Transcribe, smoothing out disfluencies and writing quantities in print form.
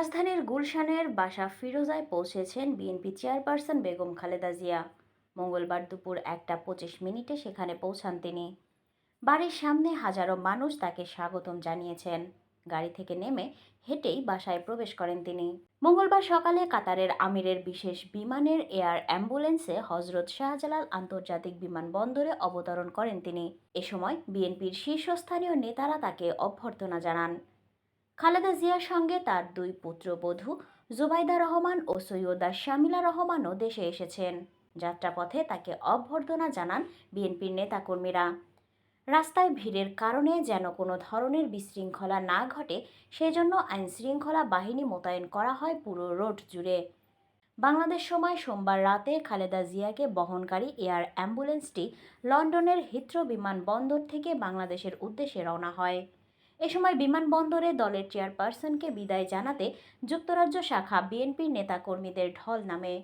রাজধানীর গুলশানের বাসা ফিরোজায় পৌঁছেছেন বিএনপি চেয়ারপারসন বেগম খালেদা জিয়া। মঙ্গলবার দুপুর 1টা 25 মিনিটে সেখানে পৌঁছান তিনি। বাড়ির সামনে হাজারো মানুষ তাকে স্বাগতম জানিয়েছেন। গাড়ি থেকে নেমে হেঁটেই বাসায় প্রবেশ করেন তিনি। মঙ্গলবার সকালে কাতারের আমিরের বিশেষ বিমানের এয়ার অ্যাম্বুলেন্সে হজরত শাহজালাল আন্তর্জাতিক বিমানবন্দরে অবতরণ করেন তিনি। এ সময় বিএনপির শীর্ষস্থানীয় নেতারা তাকে অভ্যর্থনা জানান। খালেদা জিয়ার সঙ্গে তার দুই পুত্রবধূ জুবাইদা রহমান ও সৈয়দা শামিলা রহমানও দেশে এসেছেন। যাত্রাপথে তাকে অভ্যর্থনা জানান বিএনপির নেতাকর্মীরা। রাস্তায় ভিড়ের কারণে যেন কোনো ধরনের বিশৃঙ্খলা না ঘটে সেজন্য আইনশৃঙ্খলা বাহিনী মোতায়েন করা হয় পুরো রোড জুড়ে। বাংলাদেশ সময় সোমবার রাতে খালেদা জিয়াকে বহনকারী এয়ার অ্যাম্বুলেন্সটি লন্ডনের হিথ্রো বিমানবন্দর থেকে বাংলাদেশের উদ্দেশ্যে রওনা হয়। এ সময় বিমানবন্দরে দলের চেয়ারপারসনকে বিদায় জানাতে যুক্তরাজ্য শাখা বিএনপির নেতাকর্মীদের ঢল নামে।